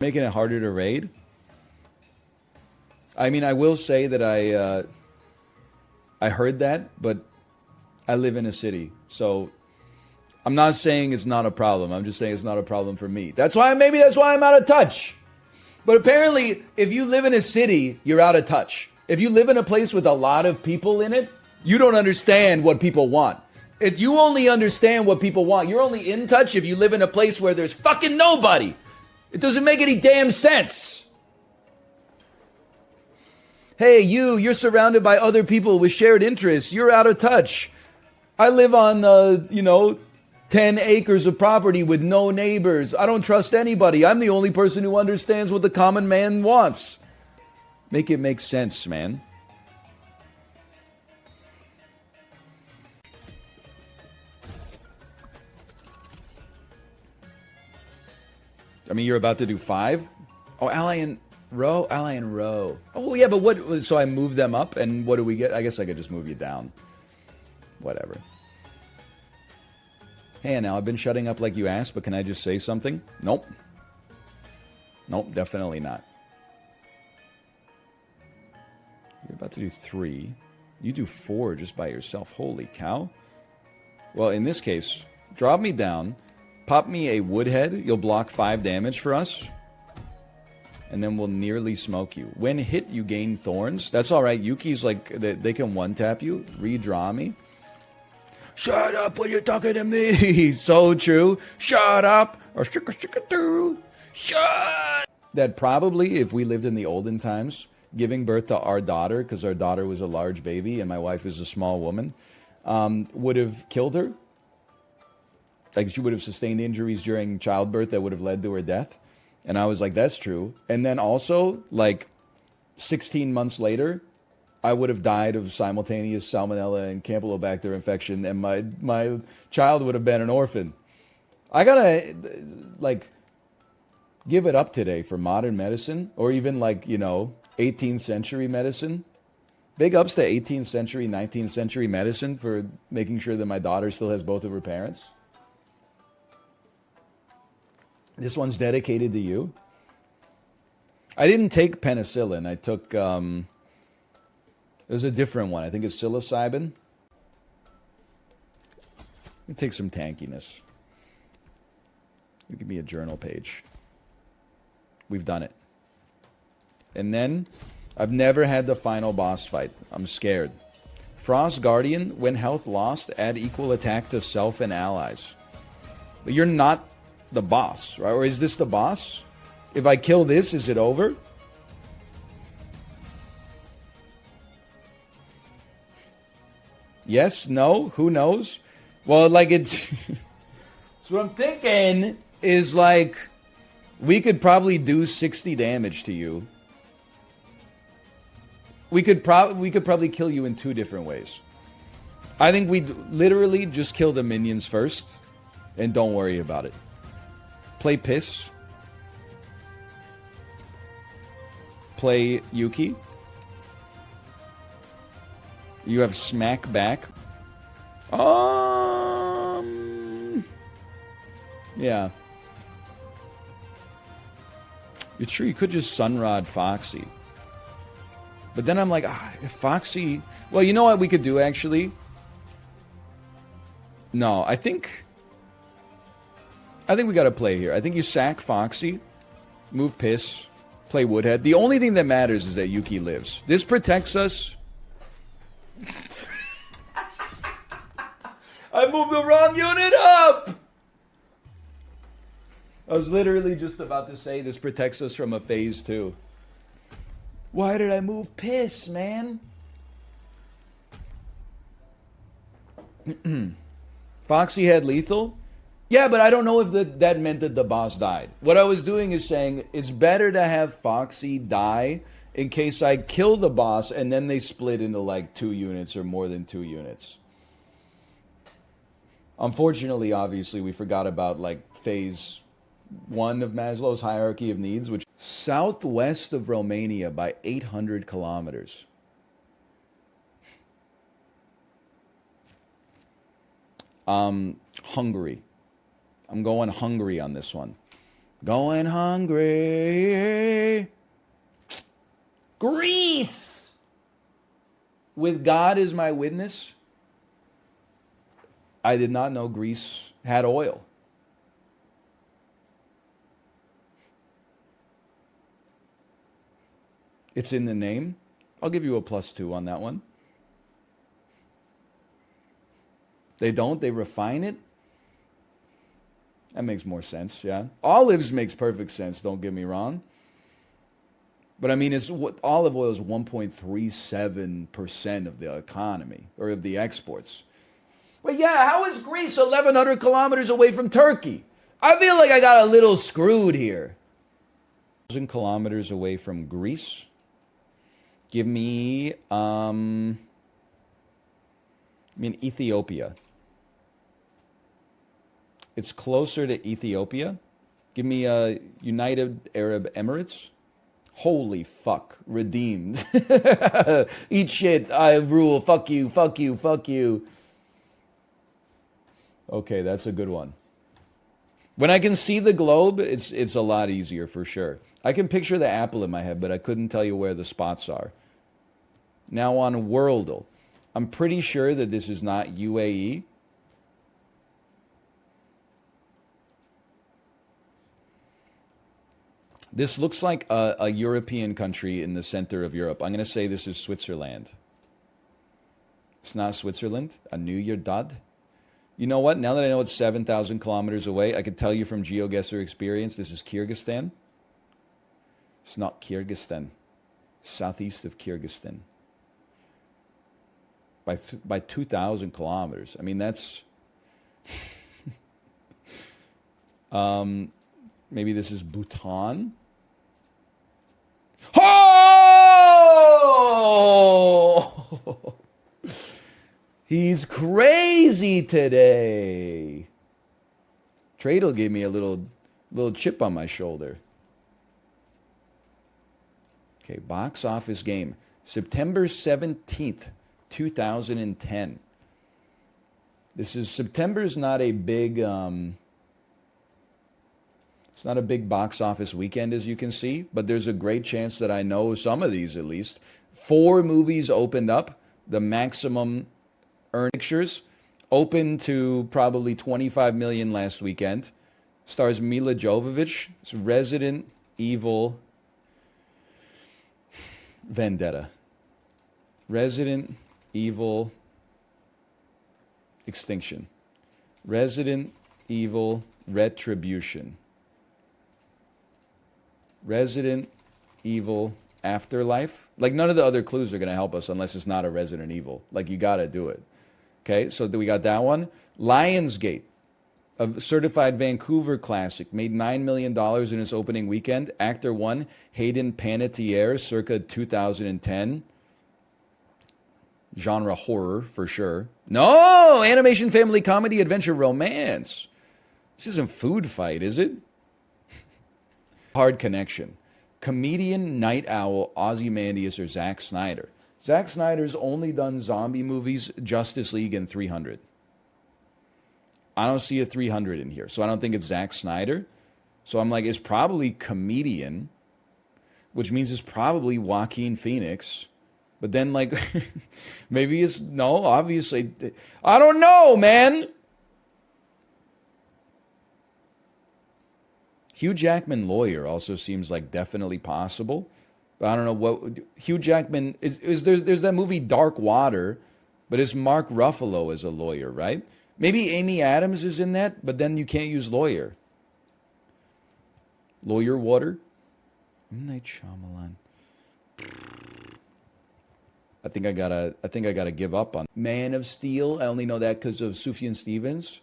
Making it harder to raid? I mean, I will say that I heard that, but I live in a city, so I'm not saying it's not a problem. I'm just saying it's not a problem for me. Maybe that's why I'm out of touch. But apparently, if you live in a city, you're out of touch. If you live in a place with a lot of people in it, you don't understand what people want. If you only understand what people want, you're only in touch if you live in a place where there's fucking nobody. It doesn't make any damn sense. Hey, you're surrounded by other people with shared interests. You're out of touch. I live on, 10 acres of property with no neighbors. I don't trust anybody. I'm the only person who understands what the common man wants. Make it make sense, man. I mean, you're about to do 5? Oh, ally and row? Ally and row. Oh, yeah, but what? So I move them up, and what do we get? I guess I could just move you down. Whatever. Hey, now I've been shutting up like you asked, but can I just say something? Nope. Nope, definitely not. You're about to do 3. You do 4 just by yourself. Holy cow. Well, in this case, drop me down. Pop me a woodhead. You'll block 5 damage for us. And then we'll nearly smoke you. When hit, you gain thorns. That's alright. Yuki's like, they can one-tap you. Redraw me. Shut up when you're talking to me. So true. Shut up. Or shut. That probably, if we lived in the olden times, giving birth to our daughter, because our daughter was a large baby and my wife is a small woman, would have killed her. Like, she would have sustained injuries during childbirth that would have led to her death. And I was like, that's true. And then also, like, 16 months later, I would have died of simultaneous salmonella and campylobacter infection, and my child would have been an orphan. I gotta, like, give it up today for modern medicine, or even, like, 18th century medicine. Big ups to 18th century, 19th century medicine for making sure that my daughter still has both of her parents. This one's dedicated to you. I didn't take penicillin. I took, there's a different one. I think it's psilocybin. Let me take some tankiness. Give me a journal page. We've done it. And then, I've never had the final boss fight. I'm scared. Frost Guardian, when health lost, add equal attack to self and allies. But you're not the boss, right? Or is this the boss? If I kill this, is it over? Yes? No? Who knows? Well, like, it's... So what I'm thinking is, like, we could probably do 60 damage to you. We could probably kill you in 2 different ways. I think we'd literally just kill the minions first, and don't worry about it. Play Piss. Play Yuki. You have Smack back. Yeah. It's true, you could just Sunrod Foxy. But then I'm like, if Foxy... Well, you know what we could do, actually? No, I think we gotta play here. I think you sack Foxy, move Piss, play Woodhead. The only thing that matters is that Yuki lives. This protects us. I moved the wrong unit up! I was literally just about to say this protects us from a phase 2. Why did I move Piss, man? Foxy had lethal? Yeah, but I don't know if that meant that the boss died. What I was doing is saying it's better to have Foxy die in case I kill the boss and then they split into like 2 units or more than 2 units. Unfortunately, obviously, we forgot about like phase 1 of Maslow's hierarchy of needs, which southwest of Romania by 800 kilometers. Hungary. I'm going Hungary on this one. Going hungry. Greece. With God as my witness, I did not know Greece had oil. It's in the name. I'll give you a +2 on that one. They don't? They refine it? That makes more sense, yeah. Olives makes perfect sense, don't get me wrong. But I mean, olive oil is 1.37% of the economy, or of the exports. But yeah, how is Greece 1,100 kilometers away from Turkey? I feel like I got a little screwed here. 1,000 kilometers away from Greece. Give me, Ethiopia. It's closer to Ethiopia. Give me United Arab Emirates. Holy fuck. Redeemed. Eat shit. I rule. Fuck you. Fuck you. Fuck you. Okay, that's a good one. When I can see the globe, it's a lot easier for sure. I can picture the apple in my head, but I couldn't tell you where the spots are. Now on Worldle, I'm pretty sure that this is not UAE. This looks like a European country in the center of Europe. I'm going to say this is Switzerland. It's not Switzerland. I knew your dad. You know what? Now that I know it's 7,000 kilometers away, I could tell you from GeoGuessr experience, this is Kyrgyzstan. It's not Kyrgyzstan. Southeast of Kyrgyzstan. By 2,000 kilometers. I mean, that's... maybe this is Bhutan. Oh! He's crazy today. Tradle gave me a little chip on my shoulder. Okay, box office game. September 17th, 2010. September's not a big it's not a big box office weekend, as you can see, but there's a great chance that I know some of these at least. 4 movies opened up. The maximum earned pictures opened to probably 25 million last weekend. Stars Mila Jovovich. It's Resident Evil Vendetta. Resident Evil Extinction. Resident Evil Retribution. Resident Evil Afterlife. Like, none of the other clues are going to help us unless it's not a Resident Evil. Like, you got to do it. Okay, so we got that one. Lionsgate, a certified Vancouver classic, made $9 million in its opening weekend. Actor 1, Hayden Panettiere, circa 2010. Genre horror, for sure. No! Animation, family, comedy, adventure, romance. This isn't Food Fight, is it? Hard Connection. Comedian, Night Owl, Ozymandias, or Zack Snyder. Zack Snyder's only done zombie movies, Justice League, and 300. I don't see a 300 in here, so I don't think it's Zack Snyder. So I'm like, it's probably comedian, which means it's probably Joaquin Phoenix. But then, like, maybe it's, no, obviously. I don't know, man. Hugh Jackman lawyer also seems like definitely possible. But I don't know what Hugh Jackman there's that movie Dark Water, but it's Mark Ruffalo as a lawyer, right? Maybe Amy Adams is in that, but then you can't use lawyer. Lawyer Water? M. Night Shyamalan. I think I gotta give up on Man of Steel. I only know that because of Sufjan Stevens.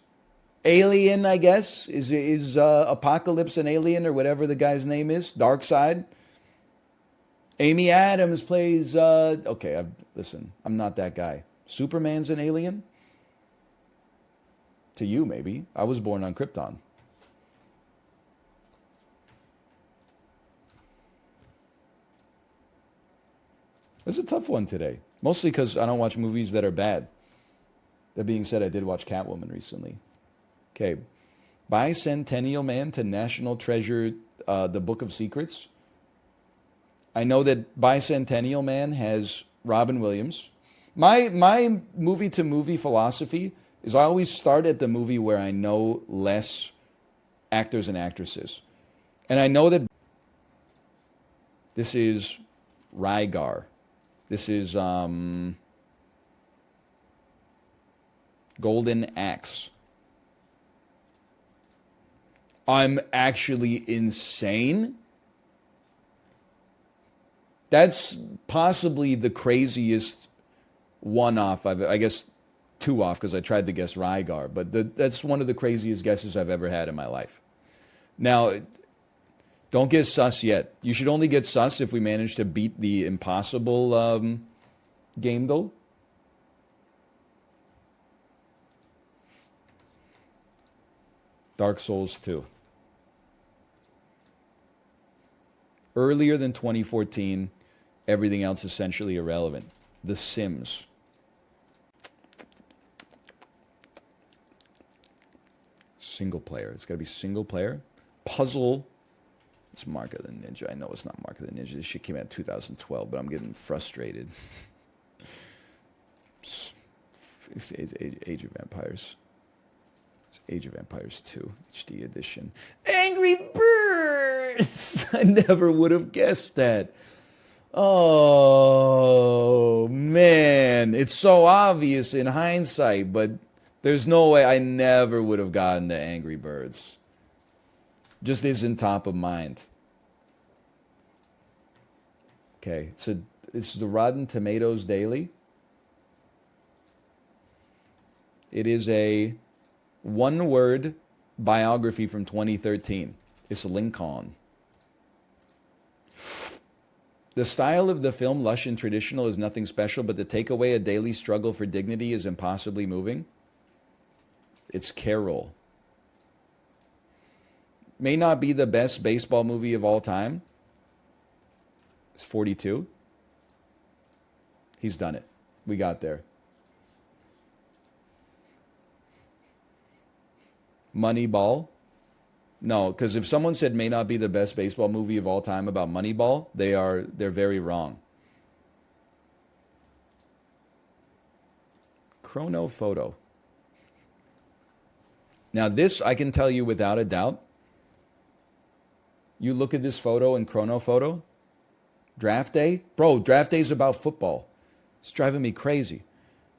Alien, I guess, is Apocalypse an alien or whatever the guy's name is? Dark Side. Amy Adams plays. Okay, listen, I'm not that guy. Superman's an alien. To you, maybe. I was born on Krypton. It's a tough one today, mostly because I don't watch movies that are bad. That being said, I did watch Catwoman recently. Okay, Bicentennial Man to National Treasure, the Book of Secrets. I know that Bicentennial Man has Robin Williams. My movie to movie philosophy is I always start at the movie where I know less actors and actresses. And I know that this is Rygar. This is Golden Axe. I'm actually insane. That's possibly the craziest one off. I guess two off because I tried to guess Rygar, but that's one of the craziest guesses I've ever had in my life. Now, don't get sus yet. You should only get sus if we manage to beat the impossible game, though. Dark Souls 2. Earlier than 2014, everything else essentially irrelevant. The Sims. Single player. It's got to be single player. Puzzle. It's Mark of the Ninja. I know it's not Mark of the Ninja. This shit came out in 2012, but I'm getting frustrated. Age of Empires. It's Age of Empires 2, HD edition. Angry Birds! I never would have guessed that. Oh, man. It's so obvious in hindsight, but there's no way I never would have gotten to Angry Birds. Just isn't top of mind. Okay, it's the Rotten Tomatoes Daily. It is a one-word biography from 2013. It's Lincoln. The style of the film, lush and traditional, is nothing special, but to take away a daily struggle for dignity is impossibly moving. It's Carol. May not be the best baseball movie of all time. It's 42. He's done it. We got there. Moneyball. No, because if someone said may not be the best baseball movie of all time about Moneyball, they're very wrong. Chrono Photo. Now this I can tell you without a doubt. You look at this photo in Chrono Photo. Draft day? Bro, draft day is about football. It's driving me crazy.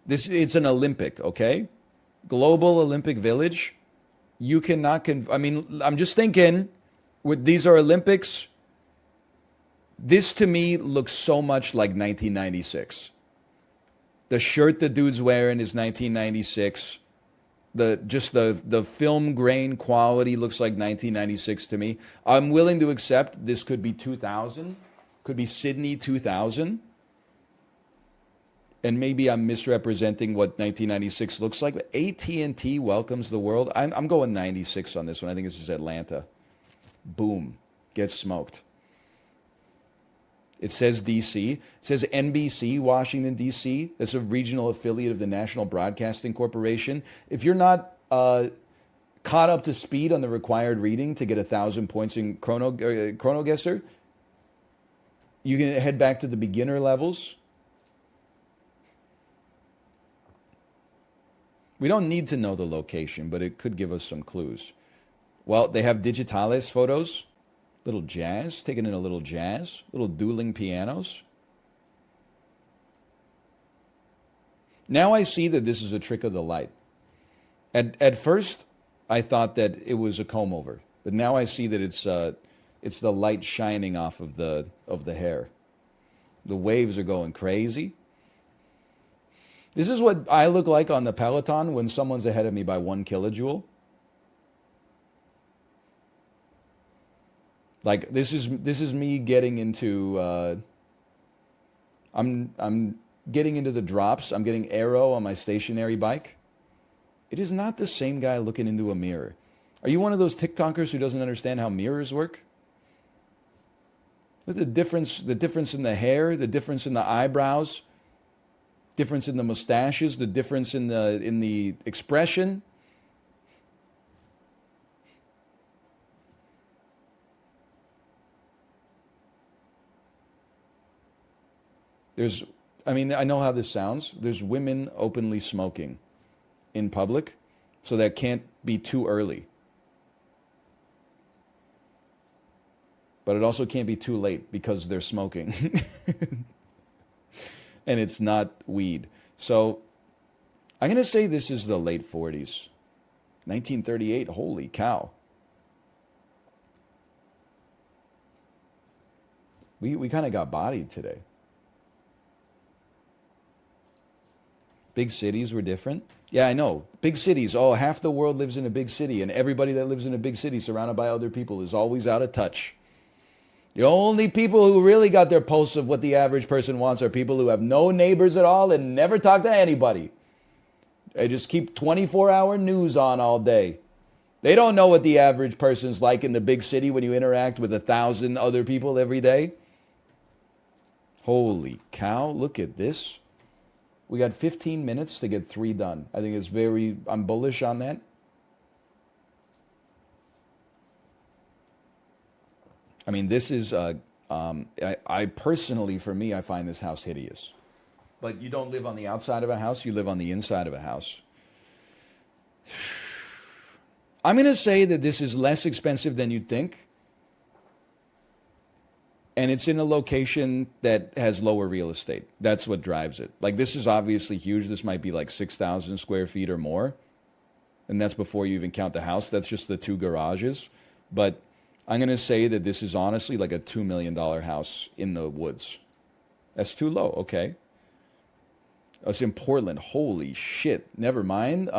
It's an Olympic, okay? Global Olympic Village. You cannot, I'm just thinking, these are Olympics. This to me looks so much like 1996. The shirt the dude's wearing is 1996. The film grain quality looks like 1996 to me. I'm willing to accept this could be 2000, could be Sydney 2000. And maybe I'm misrepresenting what 1996 looks like, but AT&T welcomes the world. I'm going 96 on this one. I think this is Atlanta. Boom. Get smoked. It says D.C. It says NBC, Washington, D.C. That's a regional affiliate of the National Broadcasting Corporation. If you're not caught up to speed on the required reading to get 1,000 points in Chrono Guesser, you can head back to the beginner levels. We don't need to know the location, but it could give us some clues. Well, they have digitales photos, little jazz, taking in a little jazz, little dueling pianos. Now I see that this is a trick of the light. At first, I thought that it was a comb over, but now I see that it's the light shining off of the hair. The waves are going crazy. This is what I look like on the Peloton when someone's ahead of me by 1 kilojoule. Like this is me getting into I'm getting into the drops. I'm getting aero on my stationary bike. It is not the same guy looking into a mirror. Are you one of those TikTokers who doesn't understand how mirrors work? The difference in the hair, the difference in the eyebrows, difference in the mustaches, the difference in the expression. There's, I mean, I know how this sounds. There's women openly smoking in public, so that can't be too early. But it also can't be too late because they're smoking. And it's not weed. So I'm going to say this is the late 40s. 1938, holy cow. We kind of got bodied today. Big cities were different. Yeah, I know. Big cities. Oh, half the world lives in a big city, and everybody that lives in a big city surrounded by other people is always out of touch. The only people who really got their pulse of what the average person wants are people who have no neighbors at all and never talk to anybody. They just keep 24-hour news on all day. They don't know what the average person's like in the big city when you interact with 1,000 other people every day. Holy cow, look at this. We got 15 minutes to get 3 done. I think I'm bullish on that. I mean, this is, I personally, for me, I find this house hideous. But you don't live on the outside of a house, you live on the inside of a house. I'm going to say that this is less expensive than you'd think. And it's in a location that has lower real estate. That's what drives it. Like, this is obviously huge. This might be like 6,000 square feet or more. And that's before you even count the house. That's just the 2 garages. But I'm going to say that this is honestly like a $2 million house in the woods. That's too low. Okay. It's in Portland. Holy shit. Never mind.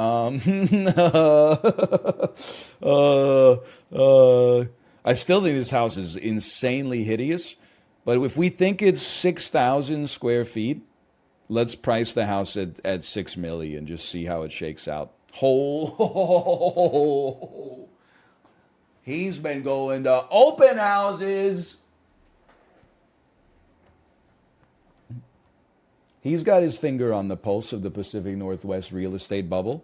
I still think this house is insanely hideous. But if we think it's 6,000 square feet, let's price the house at 6 million and just see how it shakes out. He's been going to open houses. He's got his finger on the pulse of the Pacific Northwest real estate bubble.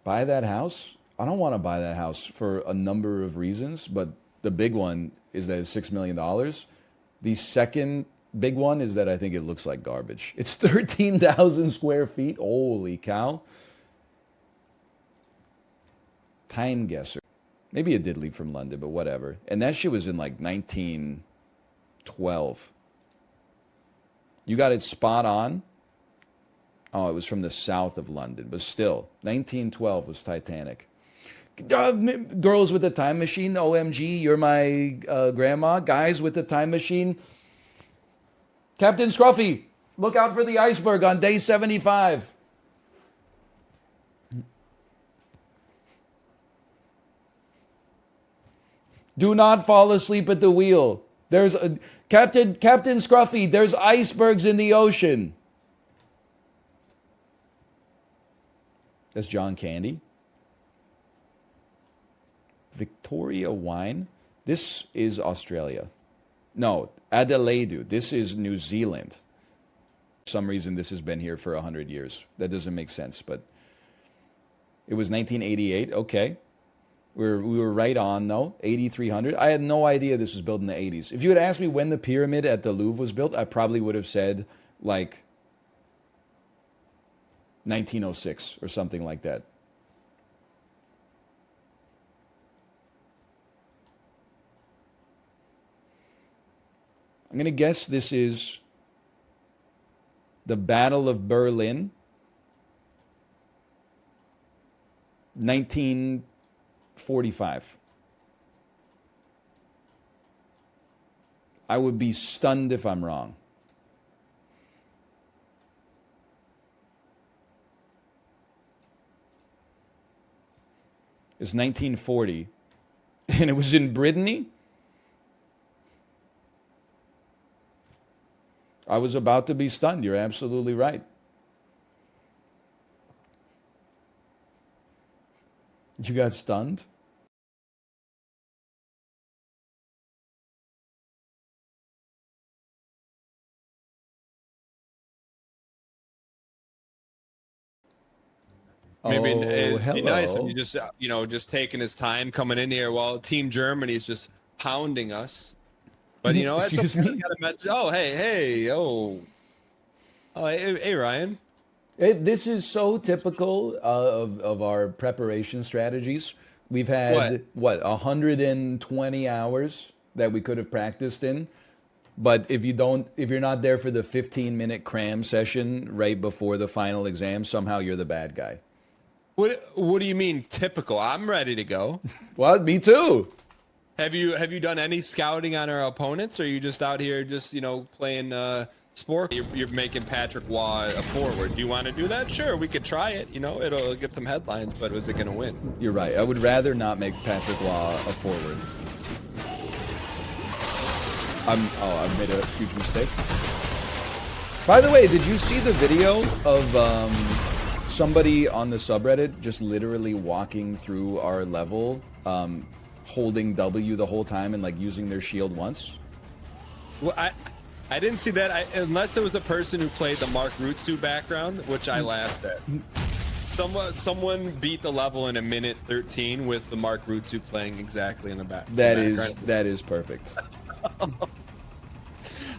Buy that house? I don't want to buy that house for a number of reasons, but the big one is that it's $6 million. The second big one is that I think it looks like garbage. It's 13,000 square feet. Holy cow. Time guesser. Maybe it did leave from London, but whatever. And that shit was in like 1912. You got it spot on. Oh, it was from the south of London, but still, 1912 was Titanic. Girls with a time machine, OMG, you're my grandma. Guys with the time machine, Captain Scruffy, look out for the iceberg on day 75. Do not fall asleep at the wheel. There's Captain Scruffy, there's icebergs in the ocean. That's John Candy. Victoria wine. This is Australia. No, Adelaide. This is New Zealand. For some reason, this has been here for 100 years. That doesn't make sense, but it was 1988. Okay. We were right on, though. 8,300. I had no idea this was built in the 80s. If you had asked me when the pyramid at the Louvre was built, I probably would have said, like, 1906 or something like that. I'm going to guess this is the Battle of Berlin, 1945. I would be stunned if I'm wrong. It's 1940, and it was in Brittany. I was about to be stunned. You're absolutely right. You got stunned? Maybe it'd hello. be nice if you just, just taking his time coming in here while Team Germany's just pounding us. But you know what? Excuse me? Got a message. Oh, hey, Ryan. This is so typical of our preparation strategies. We've What? had, what, 120 hours that we could have practiced in. But if you're not there for the 15-minute cram session right before the final exam, somehow you're the bad guy. What do you mean typical? I'm ready to go. Well, me too. Have you done any scouting on our opponents, or are you just out here just playing sport? You're making Patrick Waugh a forward. Do you want to do that? Sure, we could try it. It'll get some headlines, but is it gonna win? You're right. I would rather not make Patrick Waugh a forward. I've made a huge mistake. By the way, did you see the video of somebody on the subreddit just literally walking through our level, holding W the whole time and like using their shield once? Well, I didn't see that, unless it was a person who played the Mark Rutsu background, which I laughed at. Someone beat the level in 1:13 with the Mark Rutsu playing exactly in the back. That is perfect.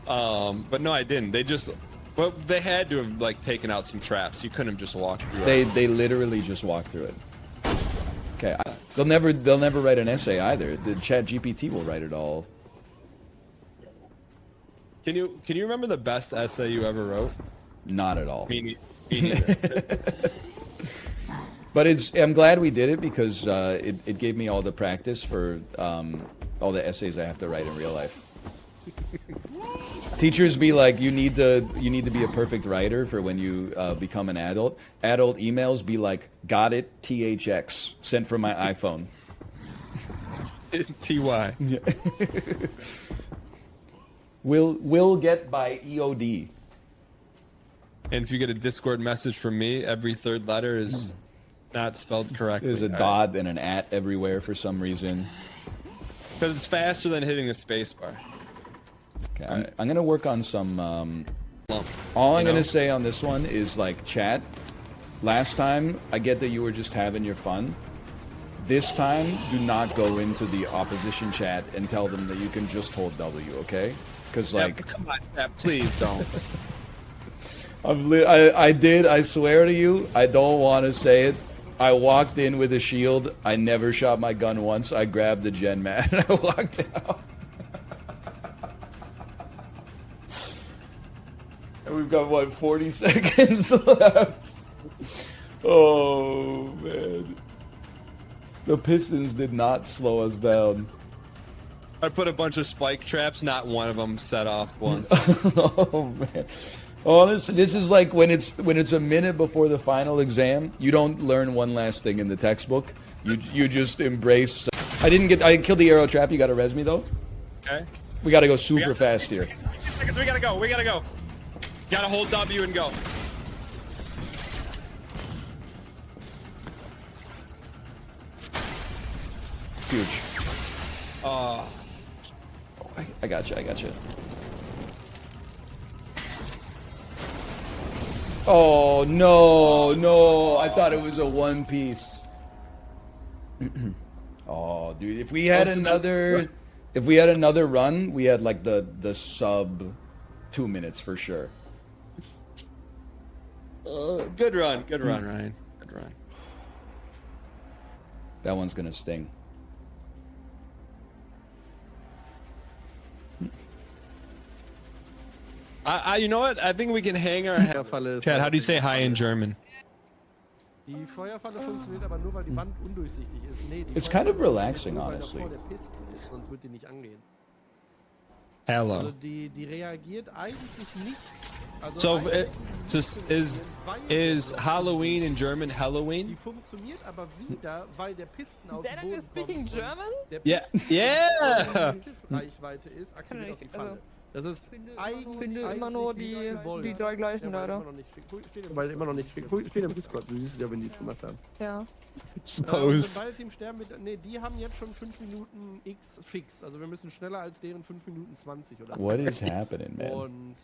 But no, I didn't. They had to have like taken out some traps. You couldn't have just walked through it. They literally just walked through it. Okay, they'll never write an essay either. The Chat GPT will write it all. Can you remember the best essay you ever wrote? Not at all. Me neither. But I'm glad we did it because it gave me all the practice for all the essays I have to write in real life. Teachers be like, you need to be a perfect writer for when you become an adult. Adult emails be like, got it, THX, sent from my iPhone. TY. Yeah. Will get by EOD. And if you get a Discord message from me, every third letter is not spelled correctly. There's a dot and an at everywhere for some reason. Because it's faster than hitting the space bar. Okay, I'm gonna work on some. All I'm gonna say on this one is like, chat. Last time, I get that you were just having your fun. This time, do not go into the opposition chat and tell them that you can just hold W, okay? Because like, come on, please don't. I swear to you, I don't want to say it. I walked in with a shield. I never shot my gun once. I grabbed the gen mat and I walked out. And we've got, what, 40 seconds left? Oh, man. The Pistons did not slow us down. I put a bunch of spike traps, not one of them set off once. Oh, man. Oh, this is like when it's a minute before the final exam. You don't learn one last thing in the textbook. You just embrace. I killed the arrow trap. You got to res me though. Okay. We got to go super fast here. We gotta go. Gotta hold W and go. Huge. I got you. Oh no! I thought it was a one piece. Oh, dude! If we had another run, we had like the sub 2 minutes for sure. Good run, Ryan. Good run. That one's gonna sting. You know what? I think we can hang our head. Chad, how do you say hi in German? Die Feuerfalle funktioniert aber nur, weil die Wand undurchsichtig ist. Nee, die It's kind of relaxing, honestly. vor der Pisten ist, sonst wird die nicht angehen. Hello. Also die reagiert eigentlich nicht. So is Halloween in German Die Halloween? funktioniert aber wieder, weil der Pisten aus dem Then Boden you're speaking kommt. German? Der Yeah. Pisten, Yeah. die Schiffreichweite ist, aktiviert auch die Falle. Das ist Ich finde immer nur die drei gleichen leider. Weil immer noch nicht steht im Discord. Du siehst es ja, wenn die es gemacht haben. Ja. Supposed. Beide Team sterben mit. Ne, die haben jetzt schon 5 Minuten X fix. Also wir müssen schneller als deren 5 Minuten 20 oder What is happening, man? Und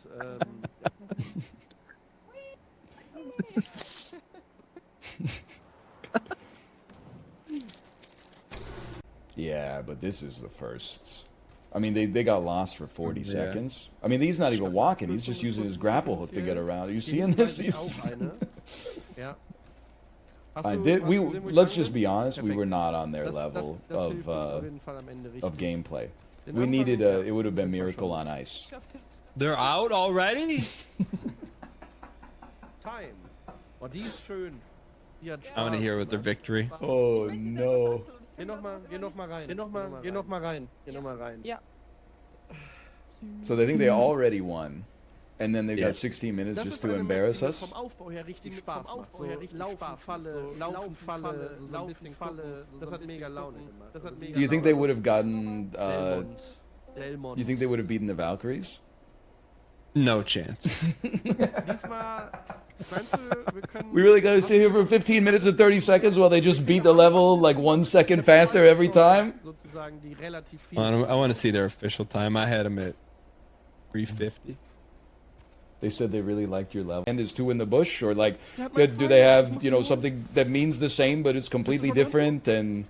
Yeah, but this is the first. I mean, they got lost for 40 seconds. I mean, he's not even walking. He's just using his grapple hook to get around. Are you seeing this? Ja. Let's just be honest. We were not on their level of gameplay. We needed it would have been Miracle on Ice. They're out already? Time. Oh, die ist schön. Die hat I want to Spaß hear with their gemacht. victory. Oh no. Geh noch mal rein. Geh noch mal rein. Ja. So they think they already won. And then they've got 16 minutes Das just ist to eine embarrass Map, die us. vom Aufbau her richtig Spaß macht. So Laufen, Falle, so ein bisschen Falle. Das hat mega Laune gemacht. Do you think they would have gotten Delmont. you think they would have beaten the Valkyries? No chance. Diesmal, meinst du, wir können... We really gotta sit here for 15 minutes and 30 seconds while they just beat the level like 1 second faster every time? Sozusagen die relativ viel... I want to see their official time. I had them at 350. They said they really liked your level. And is 2 in the bush, or like, do they have, you know, something that means the same but it's completely different? And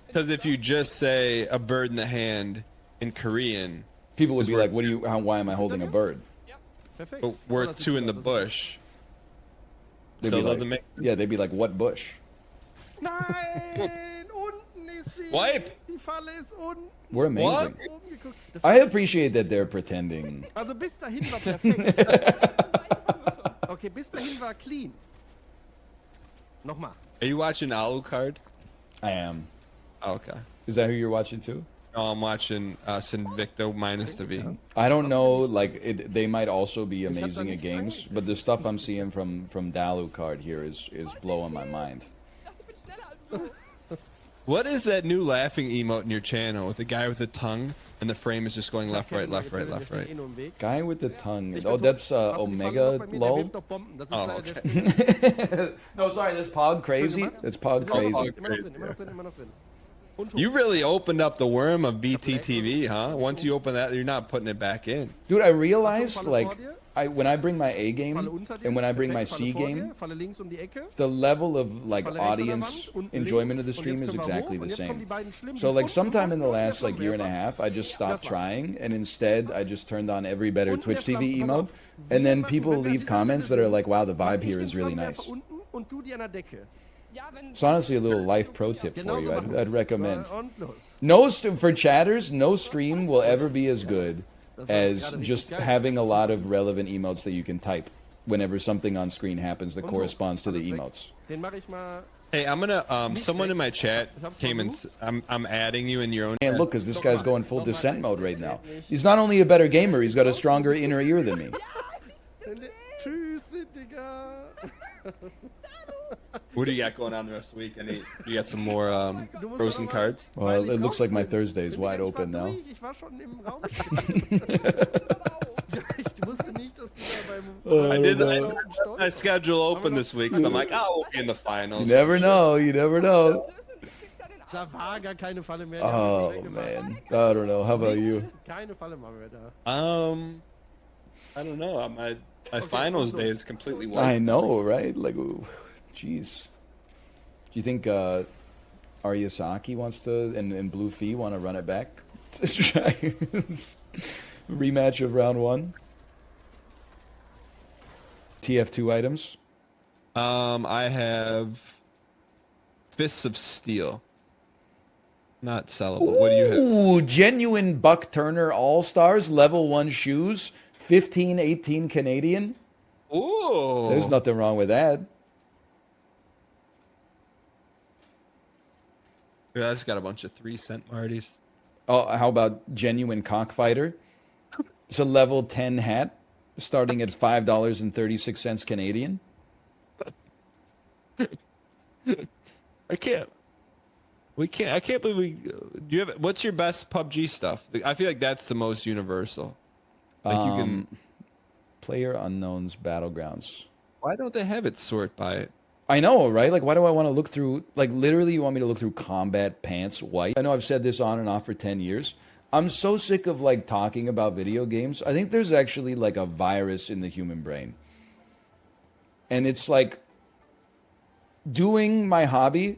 Because if you just say a bird in the hand in Korean, people would be like, "What do you? Why am I holding a bird?" Perfekt. but we're 2 in the bush, They'd still be like, doesn't make. yeah, they'd be like, "What bush?" Nein! Unten ist sie! Wipe! Die Falle ist unten! We're amazing. Oben geguckt. Das I appreciate that they're pretending. Also bis dahin war perfekt. Okay, bis dahin war clean. Nochmal. Are you watching Alucard? I am. Oh, okay. Is that who you're watching too? No, I'm watching Sinvicto minus the V. I don't know. Like, they might also be amazing at games, but the stuff I'm seeing from Dalucard here is blowing my mind. Ich bin schneller als du. What is that new laughing emote in your channel with the guy with the tongue and the frame is just going left, right, left, right, left, right? Guy with the tongue. Oh, that's Omega lol. Oh, okay. No, sorry, that's Pog Crazy. That's Pog Crazy. You really opened up the worm of BTTV, huh? Once you open that, you're not putting it back in. Dude, I realized, like, when I bring my A game and when I bring my C game, the level of like audience enjoyment of the stream is exactly the same. So like sometime in the last like year and a half, I just stopped trying, and instead I just turned on every better Twitch TV emote, and then people leave comments that are like, "Wow, the vibe here is really nice." It's honestly a little life pro tip for you. I'd recommend. For chatters, no stream will ever be as good as just having a lot of relevant emotes that you can type whenever something on screen happens that corresponds to the emotes. Hey, I'm gonna someone in my chat came and I'm adding you in your own. And look, because this guy's going full descent mode right now. He's not only a better gamer, he's got a stronger inner ear than me. What do you got going on the rest of the week? You got some more frozen cards? Well, it looks like my Thursday is wide open now. My schedule open this week, so I'm like, oh, we'll be in the finals. You never know. You never know. Da war gar keine Falle mehr. Oh man, I don't know. How about you? Keine Falle machen wir da. I don't know. My finals day is completely wild. I know, right? Like, ooh, jeez. Do you think Ariasaki wants to and Blue Fee want to run it back? Rematch of round 1. TF2 items. I have Fists of Steel. Not sellable. What do you have? Ooh, genuine Buck Turner All-Stars, level 1 shoes, 15-18 Canadian. Ooh. There's nothing wrong with that. I just got a bunch of 3-cent Martys. Oh, how about genuine Cockfighter? It's a level 10 hat, starting at $5.36 Canadian. I can't believe we. Do you have? What's your best PUBG stuff? I feel like that's the most universal. Like you can. Player Unknown's Battlegrounds. Why don't they have it sort by it? I know, right? Like, why do I want to look through? Like, literally, you want me to look through Combat Pants White? I know I've said this on and off for 10 years. I'm so sick of like talking about video games. I think there's actually like a virus in the human brain, and it's like doing my hobby.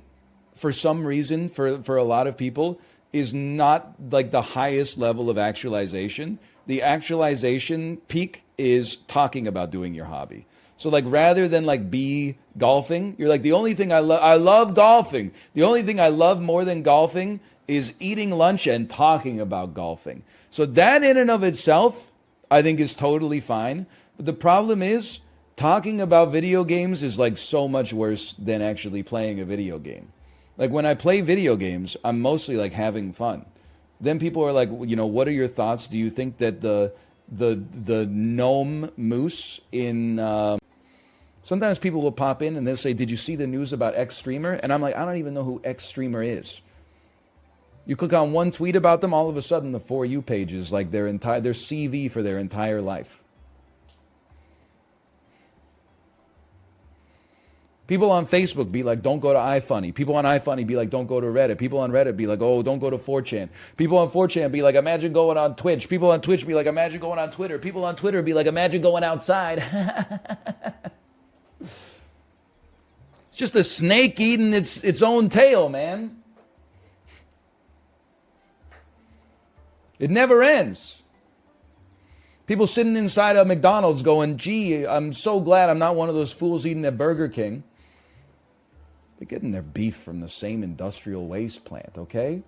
For some reason, for a lot of people, is not like the highest level of actualization. The actualization peak is talking about doing your hobby. So like rather than like be golfing, you're like, the only thing I love golfing. The only thing I love more than golfing is eating lunch and talking about golfing. So that in and of itself, I think is totally fine. But the problem is talking about video games is like so much worse than actually playing a video game. Like when I play video games, I'm mostly like having fun. Then people are like, you know, what are your thoughts? Do you think that the gnome moose in sometimes people will pop in and they'll say, did you see the news about X streamer? And I'm like, I don't even know who X streamer is. You click on one tweet about them, all of a sudden the For You page is like their CV for their entire life. People on Facebook be like, don't go to iFunny. People on iFunny be like, don't go to Reddit. People on Reddit be like, oh, don't go to 4chan. People on 4chan be like, imagine going on Twitch. People on Twitch be like, imagine going on Twitter. People on Twitter be like, imagine going outside. It's just a snake eating its own tail, man. It never ends. People sitting inside a McDonald's going, gee, I'm so glad I'm not one of those fools eating at Burger King. They're getting their beef from the same industrial waste plant, okay?